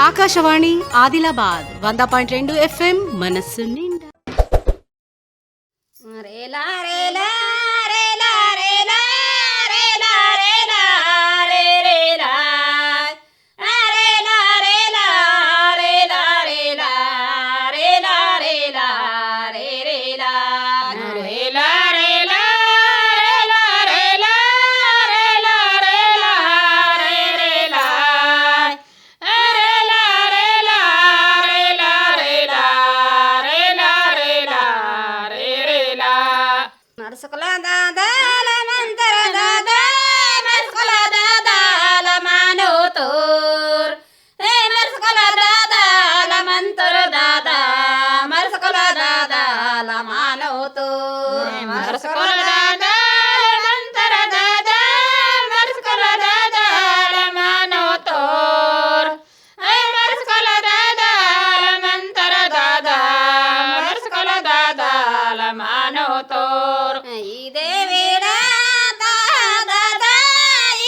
Akashvani Adilabad 100.2 FM మనస్సు నిండా. రేలా రేలా రేలా రేలా రేలా రేలా రే రేలా రేలా రేలా రేలా రేలా రేలా రేలా రే రేలా రేలా రేలా రేలా రేలా రేలా రేలా రే రేలా రేలా రేలా రేలా రేలా రేలా రేలా రే రేలా మరుసుకుల దాదాల మంతర దాదా మరుసుకుల దాదాల మానోతోర్ ఏ మరుసుకుల దాదాల మంతర దాదా మరుసుకుల దాదాల మానోతోర్ మరుసుకుల దాదాల మంతర దాదా మరుసుకుల దాదాల మానోతోర్ ఏ మరుసుకుల దాదాల మంతర దాదా మరుసుకుల దాదాల మానోతోర్ ఇదే వీడా దాదా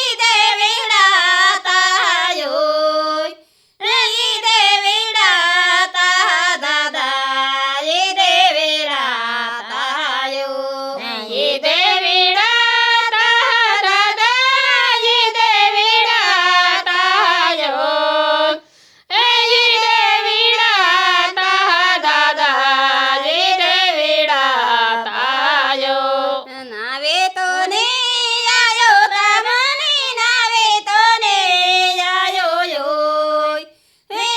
ఇదే వీడా తాయోయ్ ఇదే వీడా దాదా ఇదే వీడా తాయో ఇదే వీడా దాదా ఇదే వీడా తాయో ఇదే వీడా దాదా ఇదే వీడా తాయో నావేతోనే యాయో రామని నావేతోనే యాయో యోయ్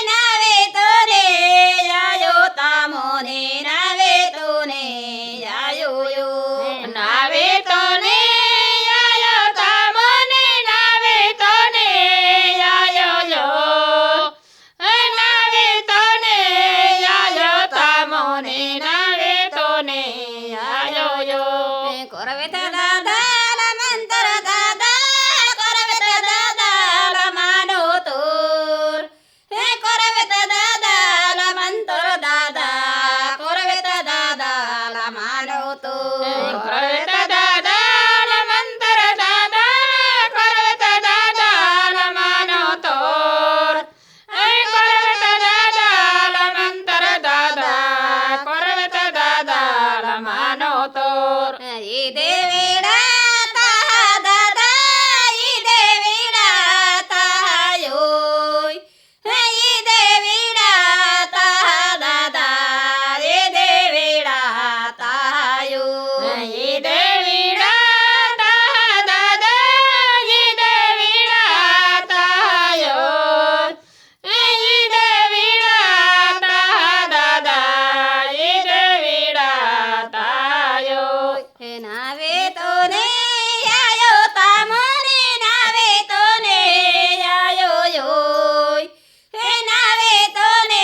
నావేతోనే యాయో తామోనే నావేతోనే యాయో యో నావేతోనే యాయో తామోనే నావేతోనే యాయో యో నావేతోనే యాయో తామోనే నావేతోనే యాయో యో కొరవెత దాదాల మంతర దాదా కొరవెత దాదాల మానోతోర్ కొరవెత దాదాల మంతర దాదా కొరవెత దాదాల మానోతోర్ కొరవెత దాదాల మంతర దాదా కొరవెత దాదాల మానోతోర్ కొరవెత దాదాల మంతర దాదా కొరవెత దాదాల మానోతోర్ ఇదే వీడా దాదా ఇదే వీడా తాయోయ్ ఇదే వీడా దాదా ఇదే వీడా తాయో ఇదే వీడా దాదా ఇదే వీడా తాయో ఇదే వీడా దాదా ఇదే వీడా తాయో నావేతోనే యాయో తామోనే నావేతోనే యాయో యోయ్ నావేతోనే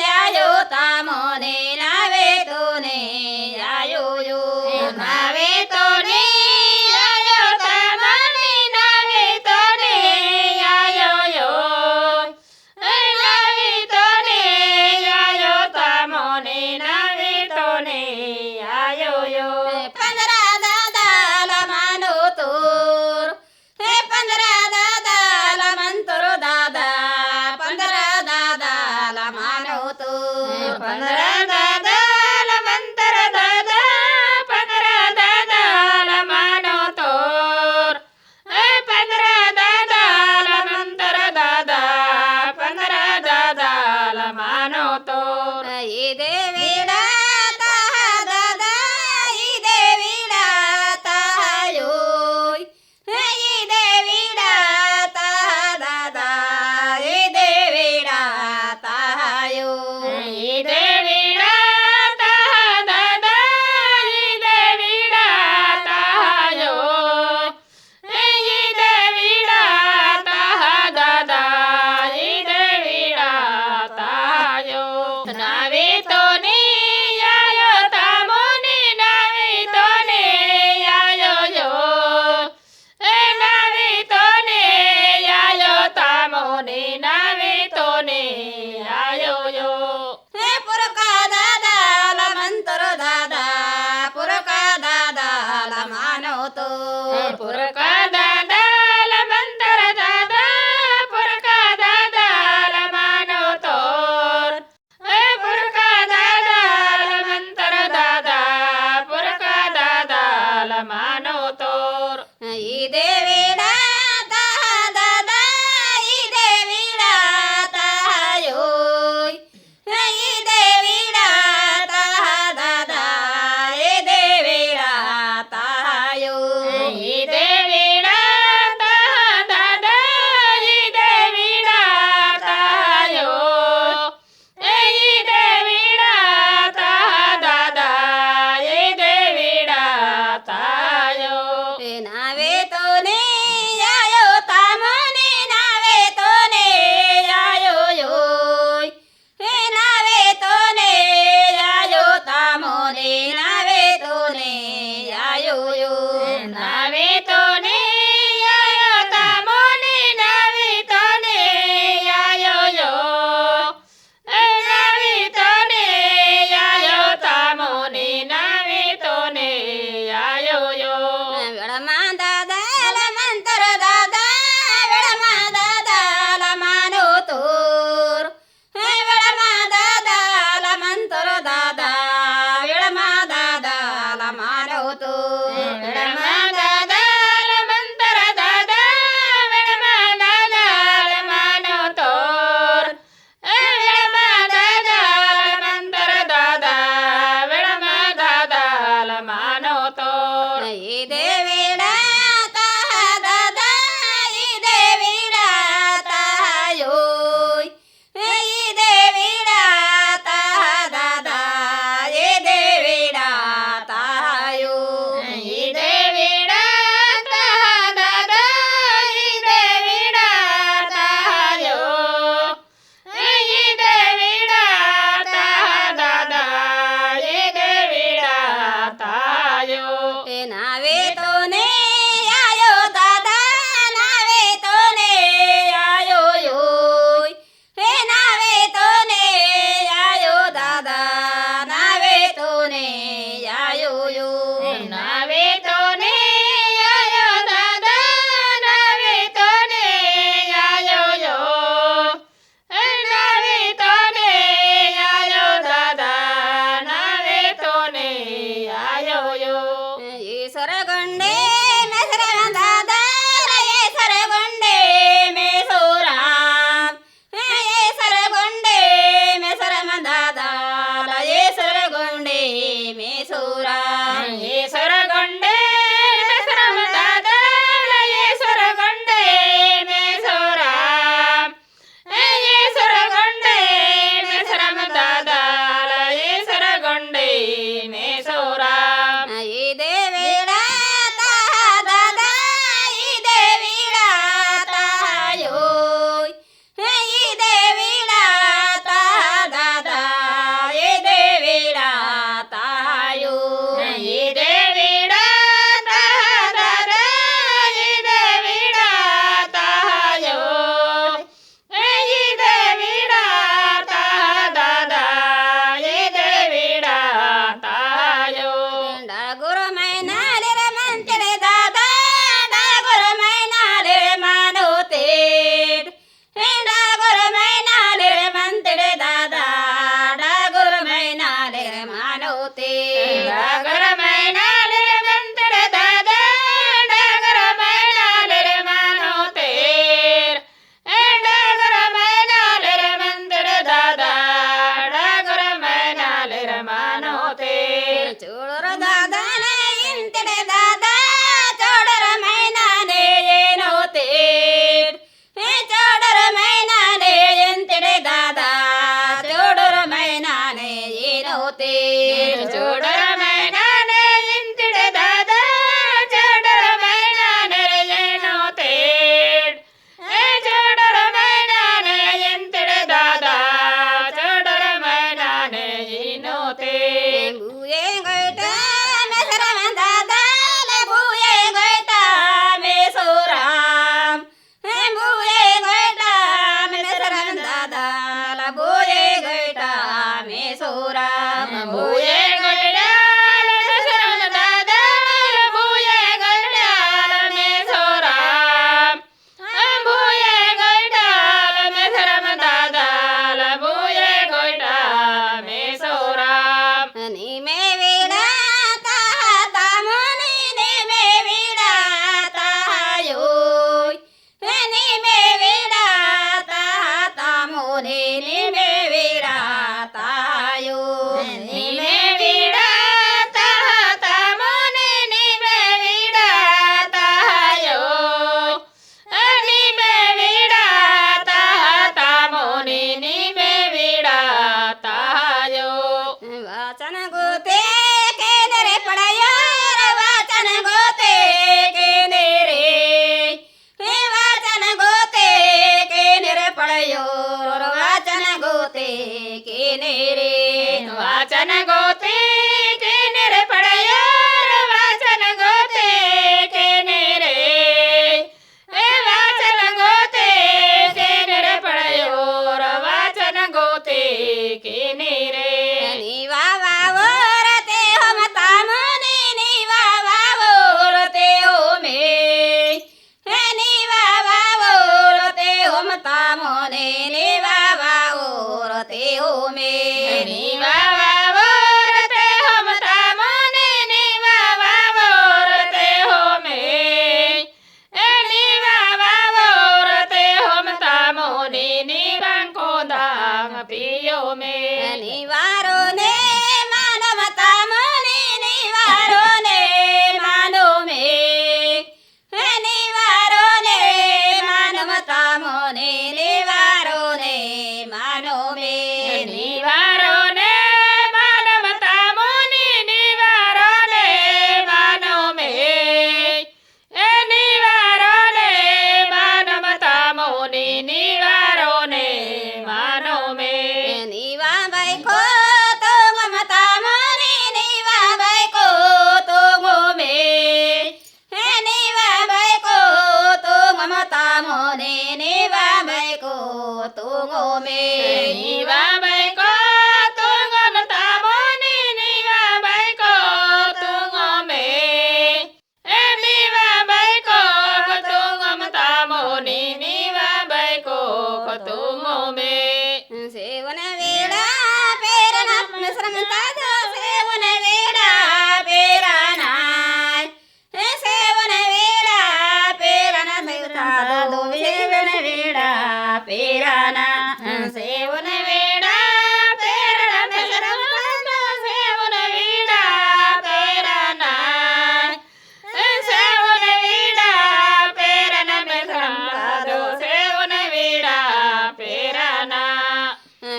యాయో తామోనే నావేతోనే యాయో యో నావేతోనే యాయో తామోనే నావేతోనే యాయో యోయ్ నావేతోనే యాయో తామోనే నావేతోనే యాయో యో పందరా దాదాల మానోతోర్ పందరా దాదాల మంతరు దాదా పందరా దాదాల మానోతోర్ పందరా దాదాల మంతర దాదా పందరా దాదాల మానోతోర్ పందరా దాదాల మంతర దాదా పందరా దాదాల మానోతోర్ ఇదే వీడా దాదా ఇదే వీడా తాయోయ్ ఇదే వీడా దాదా ఇదే వీడా తాయో ఇదే వీడా దాదా ఇదే వీడా తాయో ఇదే వీడా దాదా ఇదే వీడా తాయో నావేతోనే యాయో తామోనే నావేతోనే యాయో యో నావేతోనే యాయో తామోనే నావేతోనే యాయో యో పురకా దాదాల మంతర దాదా పురకా దాదాల మానోతో పురకా దాదాల మంతర ಈ ದೇವಿಡ ದಾದ ಈ ದೇವಿಡ ತಾಯೋ ಈ ದೇವಿಡ ದಾದ ಈ ದೇವಿಡ ತಾಯೋ ಈ ದೇವಿಡ ದಾದ ಈ ದೇವಿಡ ತಾಯೋ ಈ ದೇವಿಡ ದಾದ ಈ ದೇವಿಡ ತಾಯೋ ನಾವೇ ತೋನೆ ಯಾಯೋ ತಾಮೋನೆ ನಾವೇ ತೋನೆ ಯಾಯೋ ಯೋ ನಾವೇ ತೋನೆ ಯಾಯೋ ತಾಮೋನೆ ನಾವೇ ತೋನೆ ಯಾಯೋ ಯೋ ನಾವೇ ತೋನೆ ಯಾಯೋ ತಾಮೋನೆ ನಾವೇ ತೋನೆ ಯಾಯೋ ಯೋ ನಾವೇ ತೋನೆ ಯಾಯೋ ತಾಮೋನೆ ನಾವೇ ತೋನೆ ಯಾಯೋ ಯೋ ವಿಳಮಾದಾದ ಮಂತರ ದಾದ ವಿಳಮಾದಾದ ಮಾನೋ ತೋರ್ ವಿಳಮಾದಾದ ಮಂತರ ದಾದ ವಿಳಮಾದಾದ ಮಾನೋ ತೋರ್ ವಿಳಮಾದಾದ ಮಂತರ ದಾದ ವಿಳಮಾದಾದ ಮಾನೋ ತೋರ್ ವಿಳಮಾದಾದ ಮಂತರ ದಾದ ವಿಳಮಾದಾದ ಮಾನೋ ತೋರ್ ಈ ದೇವಿಡ ದಾದ ಈ ದೇವಿಡ ತಾಯೋ ಈ ದೇವಿಡ ದಾದ ಈ ದೇವಿಡ ತಾಯೋ ಈ ದೇವಿಡ ದಾದ ಈ ದೇವಿಡ ತಾಯೋ ಈ ದೇವಿಡ ದಾದ ಈ ದೇವಿಡ ತಾಯೋ ನಾವೇ ತೋನೆ ಯಾಯೋ ದಾದ ನಾವೇ ತೋನೆ ಯಾಯೋ ಯೋ ನಾವೇ ತೋನೆ ಯಾಯೋ ದಾದ ನಾವೇ ತೋನೆ ಯಾಯೋ ಯೋ ನಾವೇ ತೋನೆ ಯಾಯೋ ದಾದ ನಾವೇ ತೋನೆ ಯಾಯೋ ಯೋ ನಾವೇ ತೋನೆ ಯಾಯೋ ದಾದ ನಾವೇ ತೋನೆ ಯಾಯೋ ಯೋ ಈ ಸೊರಗೊಂಡೆ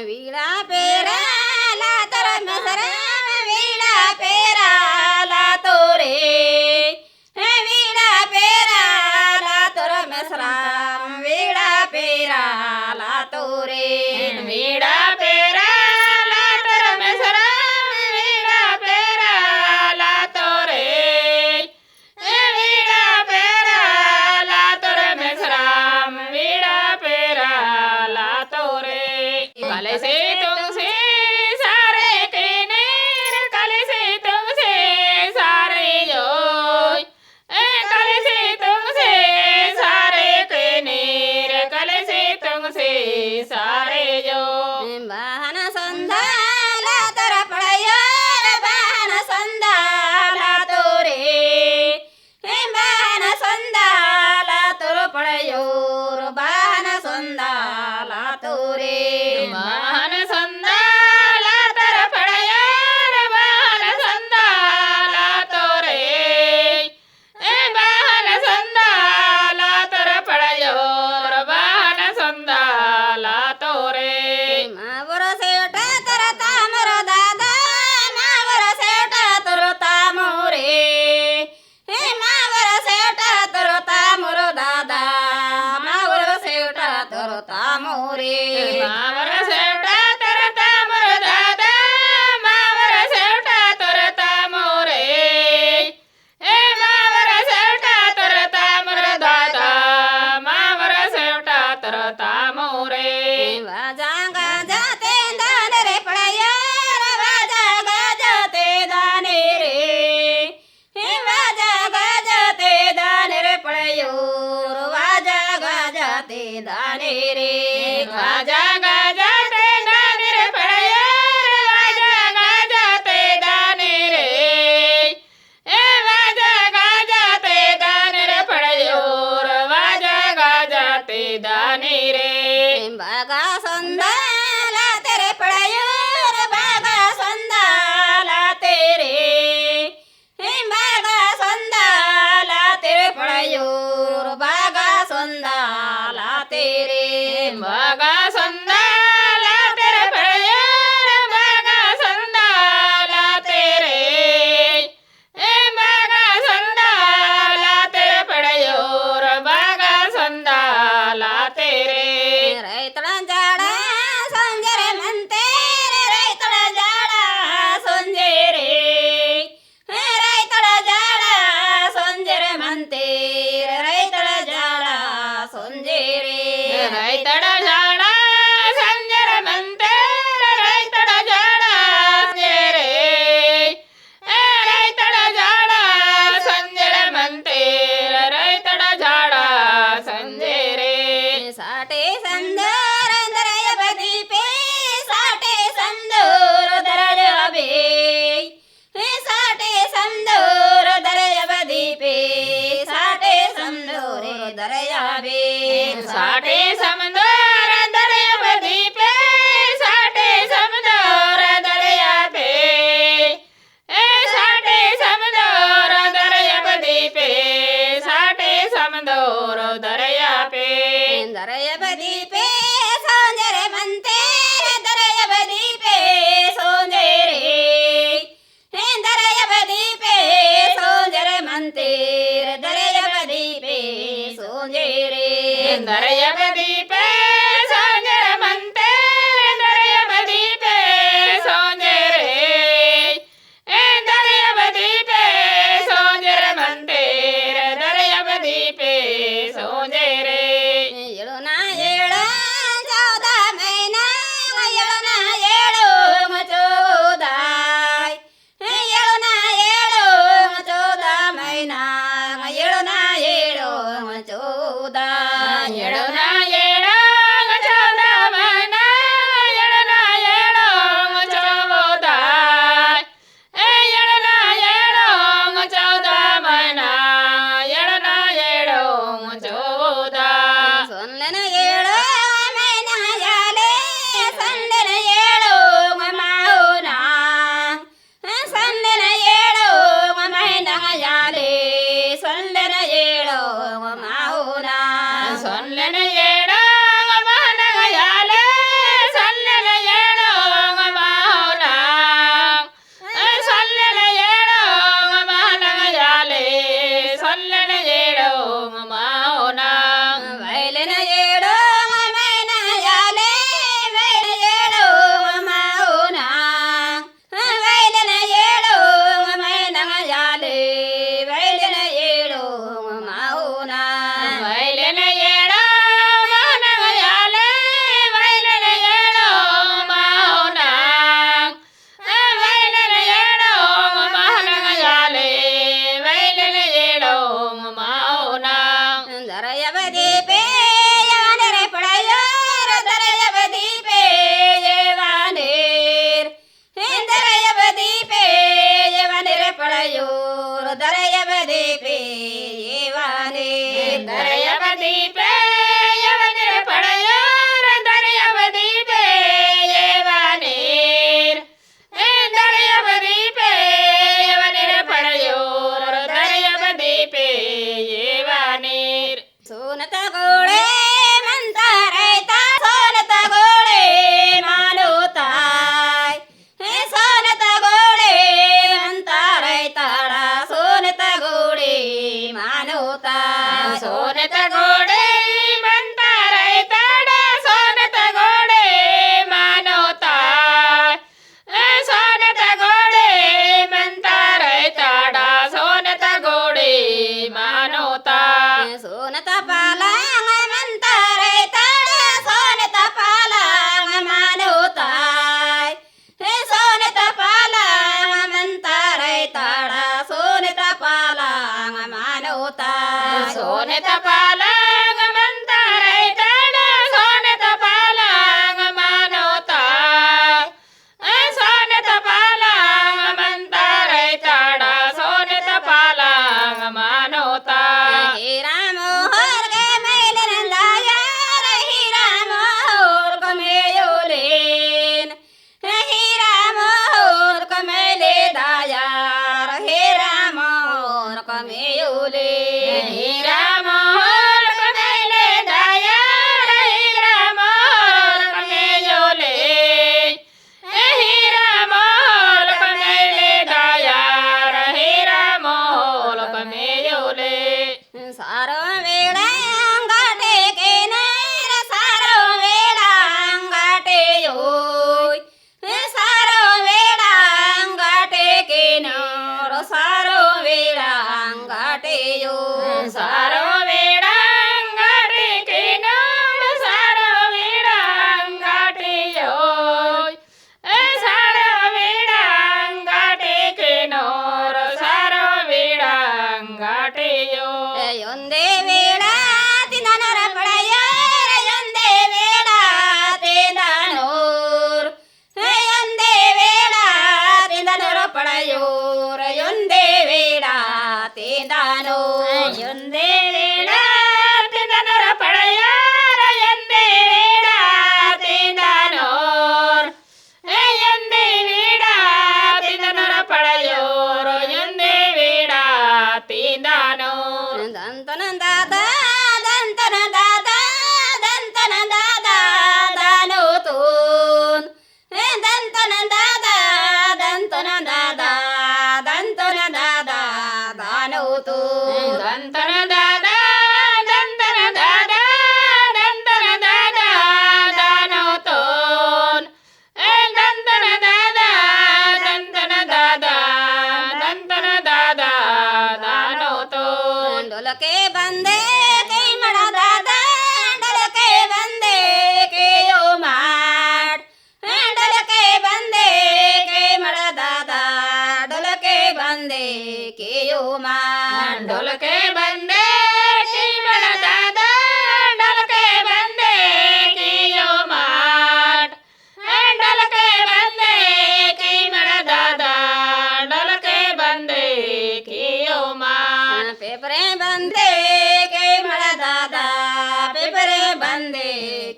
वीड़ा पेरा ला तोर मसराम वीड़ा पेरा ला तोरे वीड़ा पेरा ला तोर मसराम वीड़ा पेरा ला तोरे वीड़ा पेरा ला तोर मसराम वीड़ा पेरा ला तोरे वीड़ा पेरा ला तोर मसराम वीड़ा पेरा ला तोरे कल से तुमसे सारे के नेर कल से तुमसे सारे जो कल से तुमसे सारे के नेर कल से तुमसे सारे जो बहन संधाला तोर पड़योर बहन संधाला तोरे बहन संधाला तोर पड़योर बहन संधाला तोरे बहन संधाला तोर पड़योर बहन संधाला तोरे बहन संधाला तोर पड़योर बहन संधाला तोरे मावर सेठ तर तामर दादा मावर सेठ तर तामोरे मावर सेठ तर तामर दादा मावर सेठ तर तामोरे मावर सेठ तर तामर दादा मावर सेठ तर तामोरे मावर सेठ तर तामर दादा मावर सेठ तर तामोरे वाजा गाजाते दाने रे पड़यार वाजा गाजाते दाने रे वाजा गाजाते दाने रे पड़योर वाजा गाजाते दाने रे वाजा गाजाते दाने रे पड़यार वाजा गाजाते दाने रे वाजा गाजाते दाने रे पड़योर वाजा गाजाते दाने रे बागा संदाला तेरे पड़योर बागा संदाला तेरे बागा संदाला तेरे पड़योर बागा संदाला तेरे बागा संदाला तेरे पड़योर बागा संदाला तेरे बागा संदाला तेरे पड़योर बागा संदाला तेरे रैतಳ ಜಾಡ ಸಂಜರೆ ಮಂತೇರೆ ರೈತಳ ಜಾಡ ಸಂಜೆರೆ ರೈತಳ ಜಾಡ ಸಂಜರೆ ಮಂತೇರೆ ರೈತಳ ಜಾಡ ಸಂಜೆರೆ ರೈತಳ ಜಾಡ ಸಂಜರೆ ಮಂತೇರೆ ರೈತಳ ಜಾಡ ಸಂಜೆರೆ ರೈತಳ ಜಾಡ ಸಂಜರೆ ಮಂತೇರೆ ರೈತಳ ಜಾಡ ಸಂಜೆರೆ ಸಾಟೆ ಸಂದೋರ ದರೆಯ ಬದೀಪೆ ಸಾಟೆ ಸಂದೋರ ದರೆಯ ಬೇ ಸಾಟೆ ಸಂದೋರ ದರೆಯ ಬದೀಪೆ ಸಾಟೆ ಸಂದೋರ ದರೆಯ ಬೇ ಸಾಟೆ ಸಮದೋರ ದರೆಯ ಬದೀಪೆ ಸಾಟೆ ಸಮದೋರ ದರೆಯ ಬೇ ಸಾಟೆ ಸಮದೋರ ದರೆಯ ಬದೀಪೆ ಸಾಟೆ ಸಮದೋರ ದರೆಯ ಪೇ ದರೆಯ ಬದೀಪೆ ಸೋಂಜರೆ ಮಂತೇರೆ ದರೆಯ ಬದೀಪೆ ಸೋಂಜರೆ ದರೆಯ ಬದೀಪೆ ಸೋಂಜರೆ ಮಂತೇರೆ ದರೆಯ ಬದೀಪೆ ಸೋಂಜರೆ ದರೆಯ ಬದೀಪೆ ಸೋಂಜರೆ ಮಂತೇರೆ ದರೆಯ ಬದೀಪೆ ಸೋಂಜರೆ ದರೆಯ ಬದೀಪೆ ಸೋಂಜರೆ ಮಂತೇರೆ ದರೆಯ ಬದೀಪೆ ಸೋಂಜರೆ ಏಳುನ ಏಳು ಚೌದ ಮೈನ ಏಳುನ ಏಳು ಚೌದ ಏಳುನ ಏಳು ಚೌದ ಮೈನ ಏಳುನ ಏಳು ಚೌದ ಏಳುನ ಏಳು ಚೌದ ಮೈನ ಏಳುನ ಏಳು ಚೌದ ಏಳುನ ಏಳು ಚೌದ ಮೈನ ಏಳುನ ಏಳು ಚೌದ ಸೊನ್ನೆನ ಏಳು ಮೈನ ಯಾಲೆ ಸೊನ್ನೆನ ಏಳು ಮಾವುನ ಸೊನ್ನೆನ ಏಳು ಮೈನ ಯಾಲೆ ಸೊನ್ನೆನ ಏಳು ಮಾವುನ ಸೊನ್ನೆನ ಏಳು ಮನ ಯಾಲೆ ಸೊನ್ನೆನ ಏಳು ದರೆಯವದೀಪೇ ಯವನರೆ ಪಡೆಯೋರ ದರೆಯವದೀಪೇ ಯವನೇರ್ ದರೆಯವದೀಪೇ ಯವನರೆ ಪಡೆಯೋರ ದರೆಯವದೀಪೇ ಯವನೇರ್ ದರೆಯವದೀಪೇ ಯವನರೆ ಪಡೆಯೋರ ದರೆಯವದೀಪೇ ಯವನೇರ್ ದರೆಯವದೀಪೇ ಯವನರೆ ಪಡೆಯೋರ ದರೆಯವದೀಪೇ ಯವನೇರ್ ಸೋನತ ಗೋಳೆ ಮಂತಾರೈತ ಸೋನತ ಗೋಳೆ ಮಾನುತಾಯ್ ಸೋನತ ಗೋಳೆ ಮಂತಾರೈತಾಳ ಸೋನತ ಗೋಳೆ ಮಾನುತಾಯ್ ಸೋನತ ಗೋಳೆ ಮಂತಾರೈತಾಳ ಸೋನತ ಗೋಳೆ ಮಾನುತಾಯ್ ಸೋನತ ಗೋಳೆ ಮಂತಾರೈತಾಳ ಸೋನತ ಗೋಳೆ ಮಾನುತಾಯ್ ಸೋನತ ಪಾಲ ಮಂತಾರೈತಾಳ ಸೋನತ ಪಾಲ ಮಾನುತಾಯ್ ಸೋನತ ಪಾಲ ಮಂತಾರೈತಾಳ ಸೋನತ ಪಾಲ ಮಾನುತಾಯ್ ಸೋನತ ಪಾಲ ಮಂತಾರೈತಾಳ ಸೋನತ ಪಾಲ ಮಾನುತಾಯ್ ಸೋನತ ಪಾಲ ಮಂತಾರೈತಾಳ ಸೋನತ ಪಾಲ ಮಾನುತಾಯ್ ಹೀರಾಮೋಹರ್ಗೆ ಮೇಲಿನಿಂದಾಯಾರ ಹೀರಾಮೋಹರ್ಗ ಮೇಯುಲೇನ್ ಹೀರಾಮೋಹರ್ಗ ಮೇಲೆ ದಾಯಾರ ಹೀರಾಮೋಹರ್ಗ ಮೇಯುಲೇನ್ ಹೀರಾಮೋಹರ್ಗ ಮೇಲೆ ದಾಯಾರ ಹೀರಾಮೋಹರ್ಗ ಮೇಯುಲೇನ್ ಹೀರಾಮೋಹರ್ಗ ಮೇಲೆ ದಾಯಾರ ಹೀರಾಮೋಹರ್ಗ ಮೇಯುಲೇನ್ ಸಾರೋ ವೇಳ ಅಂಗಾಟೆ ಕೇನಾರ ಸಾರೋ ವೇಳ ಅಂಗಾಟೆಯೋಯ್ ಸಾರೋ ವೇಳ ಅಂಗಾಟೆ ಕೇನಾರ ಸಾರೋ ವೇಳ ಅಂಗಾಟೆಯೋಯ್ ಸಾರೋ ವೇಳ ಅಂಗಾಟೆ ಕೇನಾರ ಸಾರೋ ವೇಳ ಅಂಗಾಟೆಯೋಯ್ ಸಾರೋ ವೇಳ ಅಂಗಾಟೆ ಕೇನಾರ ಸಾರೋ ವೇಳ ಅಂಗಾಟೆಯೋಯ್ ಒಂದೇ ವೇಳ ತಿನ್ನನರ ಪಡೆಯೋರ ಒಂದೇ ವೇಳ ತಿಂದನೋರ್ ಒಂದೇ ವೇಳ ತಿಂದನರ ಪಡೆಯೋರ ಒಂದೇ ವೇಳ ತಿಂದನೋರ್ ಒಂದೇ ವೇಳ ತಿಂದನರ ಪಡೆಯೋರ ಒಂದೇ ವೇಳ ತಿಂದನೋರ್ ಒಂದೇ ವೇಳ ತಿಂದನರ ಪಡೆಯೋರ ಒಂದೇ ವೇಳ ತಿಂದನೋರ್ ದಂತನ ದಾದ ದಂತನ ದಾದ ದಂತನ ದಾದ ದಾನೋ ತೂನ್ ದಂತನ ದಾದ ದಂತನ ದಾದ ದಂತನ ದಾದ ದಾನೋ ತೂನ್ ದಂತನ ದಾದ ದಂತನ ದಾದ ದಂತನ ದಾದ ದಾನೋ ತೂನ್ ದಂತನ ದಾದ ದಂತನ ದಾದ ದಂತನ ದಾದ ದಾನೋ ತೂನ್ ಡೊಲಕೆ ಬಂದೆ ಕೈ ಮಾಡದಾದ ಡೊಲಕೆ ಬಂದೆ ಕೇಯೋ ಮಾಡ್ ಡೊಲಕೆ ಬಂದೆ ಕೈ ಮಾಡದಾದ ಡೊಲಕೆ ಬಂದೆ ಕೇಯೋ ಮಾಡ್ ಡೊಲಕೆ ಬಂದೆ ಕೈ ಮಾಡದಾದ ಡೊಲಕೆ ಬಂದೆ ಕೇಯೋ ಮಾಡ್ ಡೊಲಕೆ ಬಂದೆ ಕೈ ಮಾಡದಾದ ಡೊಲಕೆ ಬಂದೆ ಕೇಯೋ ಮಾಡ್ ಪೇಪರೆ ಬಂದೆ ಕೈ ಮಾಡದಾದ ಪೇಪರೆ ಬಂದೆ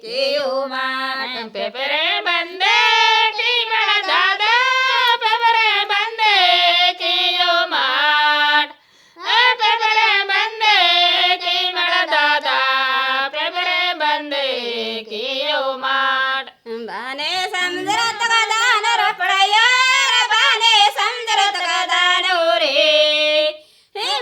ಕೇಯೋ ಮಾಡ್ ಪೇಪರೆ ಬಂದೆ ಕೈ ಮಾಡದಾದ ಪೇಪರೆ ಬಂದೆ ಕೇಯೋ ಮಾಡ್ ಪೇಪರೆ ಬಂದೆ ಕೈ ಮಾಡದಾದ ಪೇಪರೆ ಬಂದೆ ಕೇಯೋ ಮಾಡ್ ಬಾನೆ ಸಮುದ್ರ ತಗದಾನರ ಪಡೆಯೋರ ಬಾನೆ ಸಮುದ್ರ ತಗದಾನೋರೇ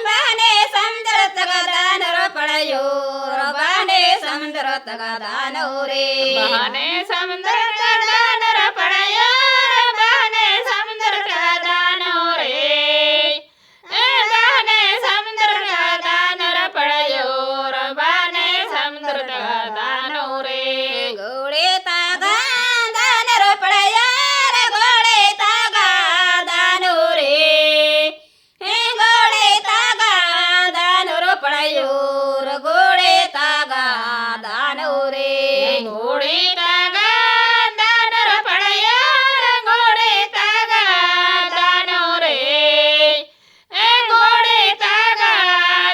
ಬಾನೆ ಸಮುದ್ರ ತಗದಾನರ ಪಡೆಯೋರ ಬಾನೆ ಸಮುದ್ರ ತಗದಾನೋರೇ ಬಾನೆ ಸಮುದ್ರ ತಗದಾನರ ಪಡೆಯೋರ ಬಾನೆ ಸಮುದ್ರ ತಗದಾನೋರೇ ಬಾನೆ ಸಮುದ್ರ ತಗದಾನರ ಪಡೆಯೋರ ಬಾನೆ ಸಮುದ್ರ ತಗದಾನೋರೇ ಗೋಳೆ ತಾಗ ದಾನರ ಪಡೆಯೋರ ಗೋಳೆ ತಾಗ ದಾನೋರೇ ಗೋಳೆ ತಾಗ ದಾನರ ಪಡೆಯೋರ ಗೋಳೆ ತಾಗ ಗೋಡಿತಾಗ ದಾನರ ಪಡೆಯೋರ ಗೋಡಿತಾಗ ದಾನೋರೇ ಗೋಡಿತಾಗ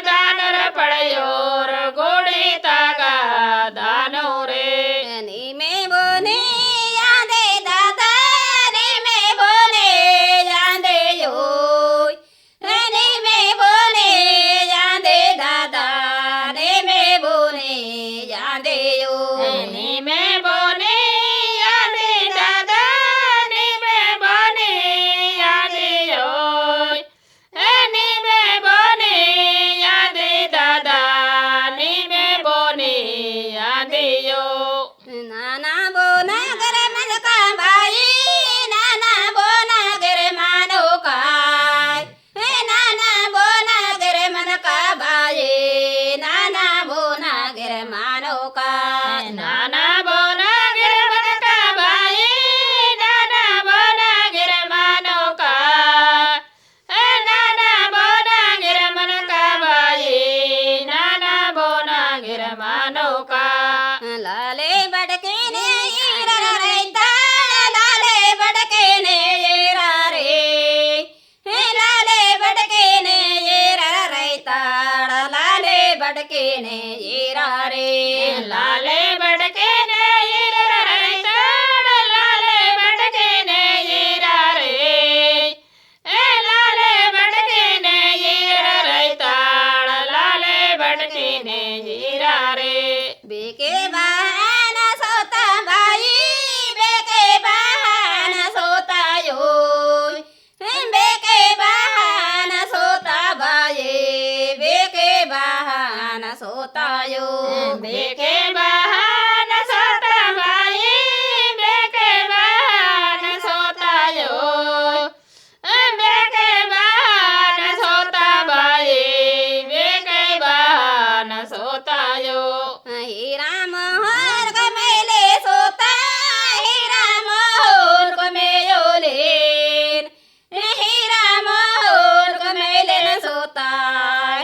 ದಾನರ ಪಡೆಯೋರ ಗೋಡಿತಾಗ ದಾನೋರೇ ನೀಮೆ ಬೋನೆ ಯಾಂದೆ ದಾದಾ ನೀಮೆ ಬೋನೆ ಯಾಂದೆಯೋ ನೀಮೆ ಬೋನೆ ಯಾಂದೆ ದಾದಾ ನೀಮೆ ಬೋನೆ ಯಾಂದೆಯೋ ನೀಮೆ ಬೋನೆ ಯಾಂದೆ ದಾದಾ ನೀಮೆ ಬೋನೆ ಯಾಂದೆಯೋ ನೀಮೆ ಬೋನೆ ಯಾಂದೆ ದಾದಾ ನೀಮೆ ಬೋನೆ ಯಾಂದೆಯೋ ನಾನಾ ಬೋನಗರ ಮನಕ ಬಾಯಿ ನಾನಾ ಬೋನಗರ ಮಾನೋಕಾಯ್ ನಾನಾ ಬೋನಗರ ಮನಕ ಬಾಯಿ ನಾನಾ ಬೋನಗರ ಮಾನೋಕಾಯ್ ನಾನಾ ಬೋನಗರ ಮನಕ ಬಾಯಿ ನಾನಾ ಬೋನಗರ ಮಾನೋಕಾಯ್ ನಾನಾ ಬೋನಗರ ಮನಕ ಬಾಯಿ ನಾನಾ ಬೋನಗರ ಮಾನೋಕಾಯ್ ಲಾಲೆ ಬಡಕೆನೆ ಈರರ ರೈತ ಲಾಲೆ ಬಡಕೆನೆ ಈರರೆ ಲಾಲೆ ಬಡಕೆನೆ ಈರರ ರೈತ ಲಾಲೆ ಬಡಕೆನೆ ಈರರೆ ಲಾಲೆ ಬಡಕೆನೆ ಈರರ ರೈತ ಲಾಲೆ ಬಡಕೆನೆ ಈರರೆ ಲಾಲೆ ಬಡಕೆನೆ ಈರ ರೈತ ಲಾಲೆ ಬಡಕೆನೆ ಈರರೆ ಬೇಕೆ ಬಾಹನ ಸೋತ ಬಾಯಿ ಬೇಕೆ ಬಾಹನ ಸೋತಾಯೋ ಬೇಕೆ ಬಾಹನ ಸೋತ ಬಾಯಿ ಬೇಕೆ ಬಾಹನ ಸೋತಾಯೋ ಬೇಕೆ ಬಾಹನ ಸೋತ ಬಾಯಿ ಬೇಕೆ ಬಾಹನ ಸೋತಾಯೋ ಬೇಕೆ ಬಾಹನ ಸೋತ ಬಾಯಿ ಬೇಕೆ ಬಾಹನ ಸೋತಾಯೋ हीरा मोहर को मेले सोता हीरा मोहर को मेयोलेन हीरा मोहर को मेले न सोता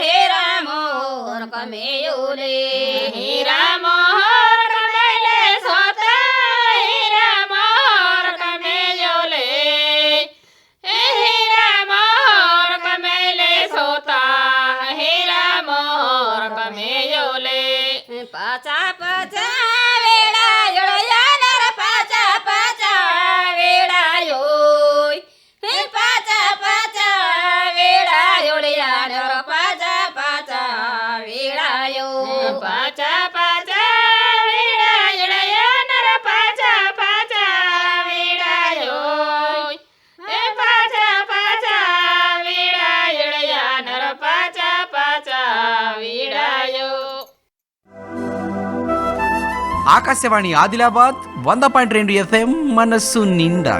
हीरा मोहर को मेयोलेन हीरा मोहर को मेले सोता हीरा मोहर को मेयोलेन हीरा मोहर को मेले सोता हीरा मोहर को मेयोले पाचा पाचा वेडा योळयानर पाचा पाचा वेडा योय पाचा पाचा वेडा योळयानर पाचा पाचा वेडा यो पाचा पाचा वेडा योळयानर पाचा पाचा वेडा योय पाचा पाचा वेडा योळयानर पाचा पाचा वेडा यो ఆకాశవాణి ఆదిలాబాద్ 100.2 FM మనస్సు నిండా